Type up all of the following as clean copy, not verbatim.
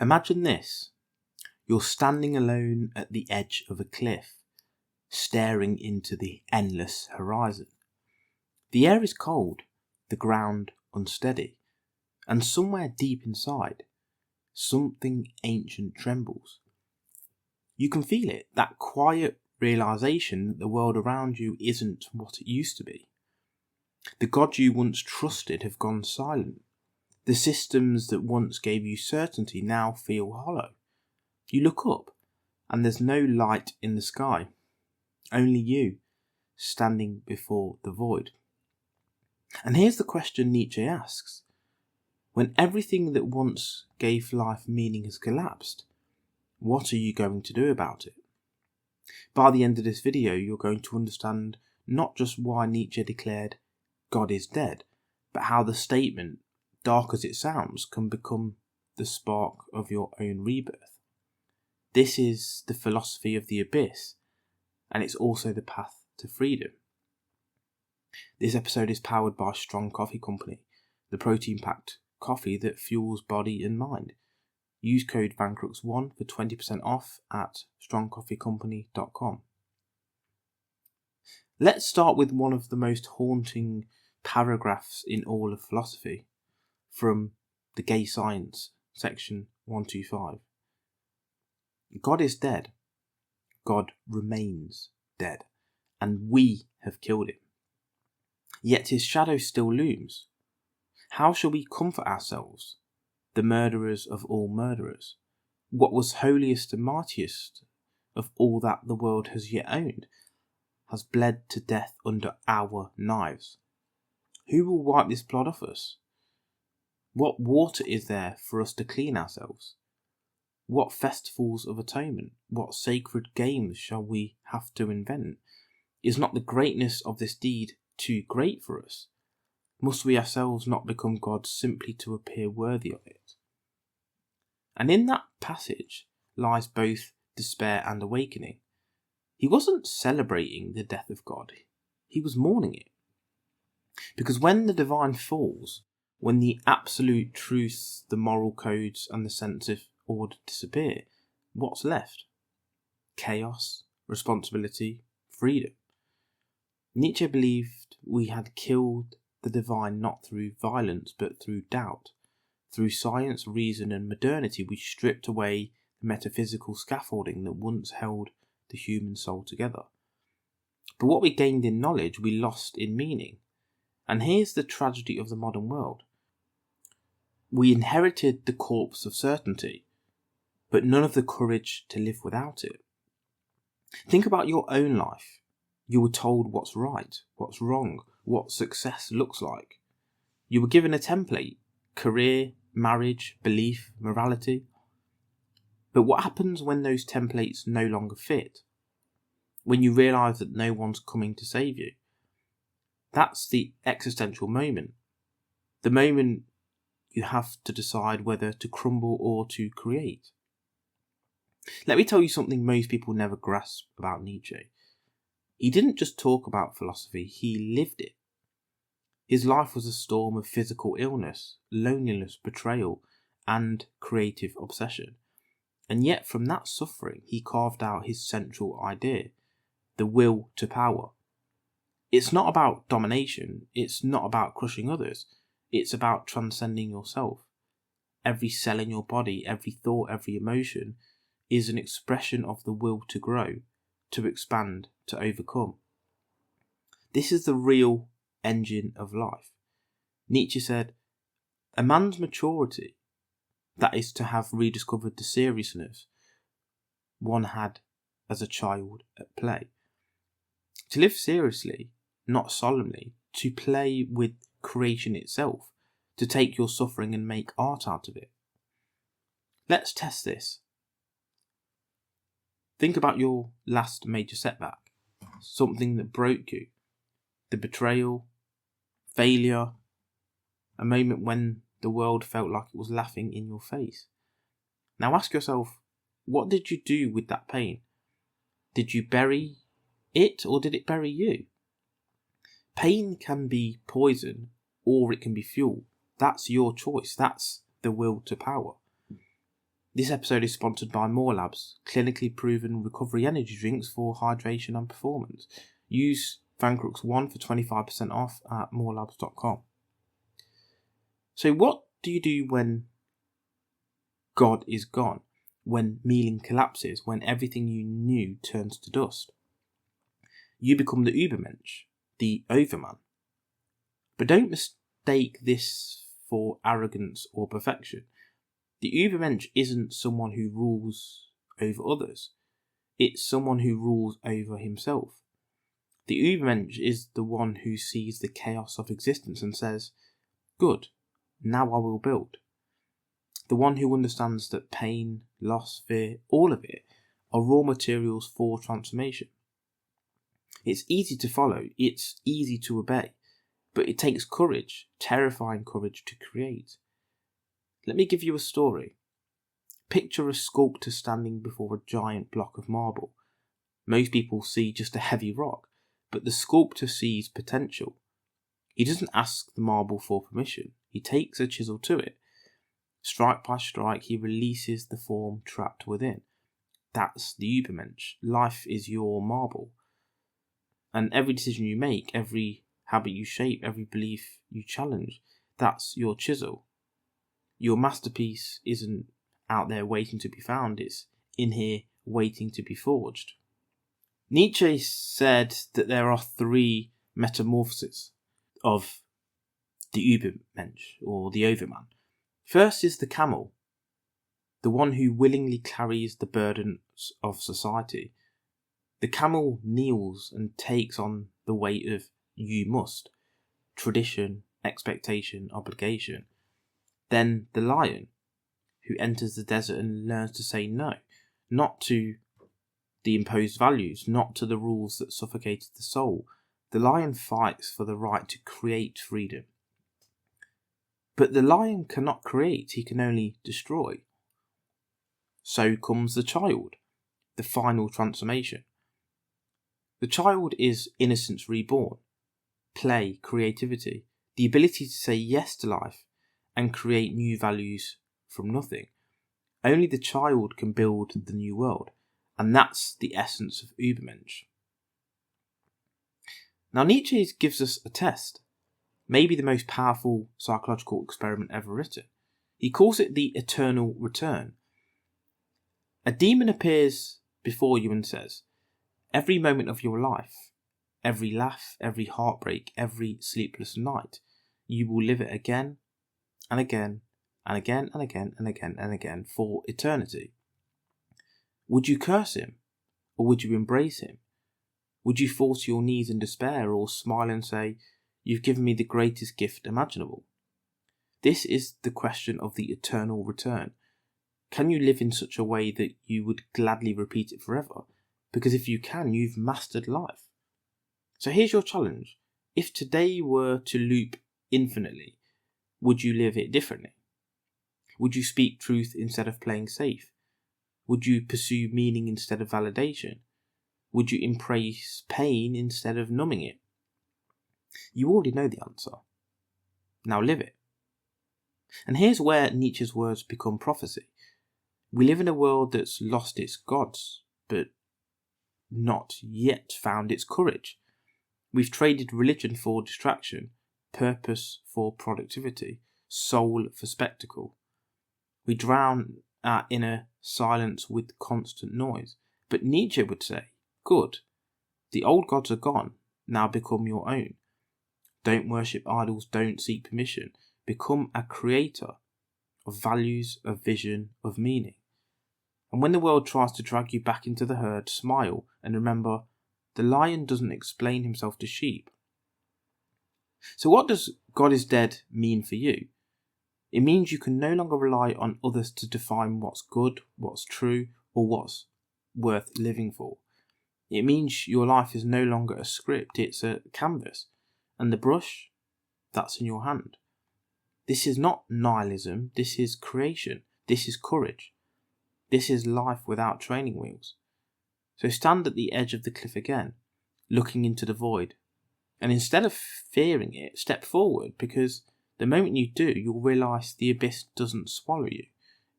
Imagine this. You're standing alone at the edge of a cliff, staring into the endless horizon. The air is cold, the ground unsteady, and somewhere deep inside, something ancient trembles. You can feel it, that quiet realization that the world around you isn't what it used to be. The gods you once trusted have gone silent. The systems that once gave you certainty now feel hollow. You look up, and there's no light in the sky. Only you, standing before the void. And here's the question Nietzsche asks. When everything that once gave life meaning has collapsed, what are you going to do about it? By the end of this video, you're going to understand not just why Nietzsche declared God is dead, but how the statement, dark as it sounds, can become the spark of your own rebirth. This is the philosophy of the abyss, and it's also the path to freedom. This episode is powered by Strong Coffee Company, the protein-packed coffee that fuels body and mind. Use code Vancrux1 for 20% off at strongcoffeecompany.com. Let's start with one of the most haunting paragraphs in all of philosophy, from the Gay Science, section 125. God is dead. God remains dead, and we have killed him. Yet his shadow still looms. How shall we comfort ourselves, the murderers of all murderers? What was holiest and mightiest of all that the world has yet owned has bled to death under our knives. Who will wipe this blood off us? What water is there for us to clean ourselves? What festivals of atonement, what sacred games shall we have to invent? Is not the greatness of this deed too great for us? Must we ourselves not become gods simply to appear worthy of it? And in that passage lies both despair and awakening. He wasn't celebrating the death of God, he was mourning it. Because when the divine falls, when the absolute truths, the moral codes and the sense of order disappear, what's left? Chaos, responsibility, freedom. Nietzsche believed we had killed the divine not through violence but through doubt. Through science, reason and modernity we stripped away the metaphysical scaffolding that once held the human soul together. But what we gained in knowledge we lost in meaning. And here's the tragedy of the modern world. We inherited the corpse of certainty, but none of the courage to live without it. Think about your own life. You were told what's right, what's wrong, what success looks like. You were given a template, career, marriage, belief, morality. But what happens when those templates no longer fit? When you realise that no one's coming to save you? That's the existential moment. The moment you have to decide whether to crumble or to create. Let me tell you something most people never grasp about Nietzsche. He didn't just talk about philosophy, he lived it. His life was a storm of physical illness, loneliness, betrayal, and creative obsession. And yet from that suffering he carved out his central idea, the will to power. It's not about domination, it's not about crushing others, it's about transcending yourself. Every cell in your body, every thought, every emotion is an expression of the will to grow, to expand, to overcome. This is the real engine of life. Nietzsche said, a man's maturity, that is to have rediscovered the seriousness one had as a child at play. To live seriously, not solemnly, to play with creation itself, to take your suffering and make art out of it. Let's test this. Think about your last major setback, something that broke you, the betrayal, failure, a moment when the world felt like it was laughing in your face. Now ask yourself, what did you do with that pain? Did you bury it or did it bury you? Pain can be poison or it can be fuel. That's your choice. That's the will to power. This episode is sponsored by More Labs, clinically proven recovery energy drinks for hydration and performance. Use Vancrux 1 for 25% off at morelabs.com. So what do you do when God is gone? When meaning collapses? When everything you knew turns to dust? You become the Übermensch, the overman. But don't mistake this for arrogance or perfection. The Übermensch isn't someone who rules over others. It's someone who rules over himself. The Übermensch is the one who sees the chaos of existence and says, "Good, now I will build." The one who understands that pain, loss, fear, all of it are raw materials for transformation. It's easy to follow, it's easy to obey, but it takes courage, terrifying courage, to create. Let me give you a story. Picture a sculptor standing before a giant block of marble. Most people see just a heavy rock, but the sculptor sees potential. He doesn't ask the marble for permission. He takes a chisel to it. Strike by strike, he releases the form trapped within. That's the Übermensch. Life is your marble. And every decision you make, every habit you shape, every belief you challenge, that's your chisel. Your masterpiece isn't out there waiting to be found, it's in here waiting to be forged. Nietzsche said that there are 3 metamorphoses of the Übermensch, or the overman. First is the camel, the one who willingly carries the burdens of society. The camel kneels and takes on the weight of "you must," tradition, expectation, obligation. Then the lion, who enters the desert and learns to say no, not to the imposed values, not to the rules that suffocated the soul. The lion fights for the right to create freedom. But the lion cannot create, he can only destroy. So comes the child, the final transformation. The child is innocence reborn, play, creativity, the ability to say yes to life and create new values from nothing. Only the child can build the new world, and that's the essence of Übermensch. Now Nietzsche gives us a test, maybe the most powerful psychological experiment ever written. He calls it the eternal return. A demon appears before you and says, every moment of your life, every laugh, every heartbreak, every sleepless night, you will live it again and again and again and again and again and again for eternity. Would you curse him, or would you embrace him? Would you fall to your knees in despair, or smile and say, "You've given me the greatest gift imaginable"? This is the question of the eternal return. Can you live in such a way that you would gladly repeat it forever? Because if you can, you've mastered life. So here's your challenge. If today were to loop infinitely, would you live it differently? Would you speak truth instead of playing safe? Would you pursue meaning instead of validation? Would you embrace pain instead of numbing it? You already know the answer. Now live it. And here's where Nietzsche's words become prophecy. We live in a world that's lost its gods, but not yet found its courage. We've traded religion for distraction, purpose for productivity, soul for spectacle. We drown our inner silence with constant noise. But Nietzsche would say, good, the old gods are gone, now become your own. Don't worship idols, don't seek permission. Become a creator of values, of vision, of meaning. And when the world tries to drag you back into the herd, smile and remember, the lion doesn't explain himself to sheep. So what does God is dead mean for you? It means you can no longer rely on others to define what's good, what's true, or what's worth living for. It means your life is no longer a script, it's a canvas. And the brush, that's in your hand. This is not nihilism, this is creation, this is courage. This is life without training wheels. So stand at the edge of the cliff again, looking into the void. And instead of fearing it, step forward, because the moment you do, you'll realise the abyss doesn't swallow you.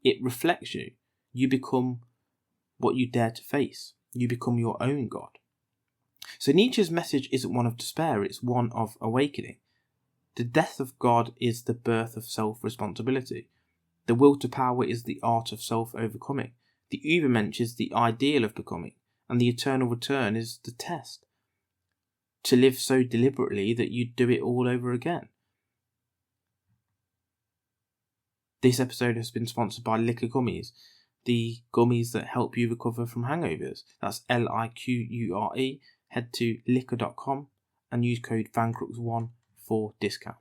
It reflects you. You become what you dare to face. You become your own God. So Nietzsche's message isn't one of despair, it's one of awakening. The death of God is the birth of self-responsibility. The will to power is the art of self-overcoming. The Übermensch is the ideal of becoming, and the eternal return is the test. To live so deliberately that you do it all over again. This episode has been sponsored by Liquor Gummies, the gummies that help you recover from hangovers. That's LIQURE. Head to liquor.com and use code Vancrux1 for discount.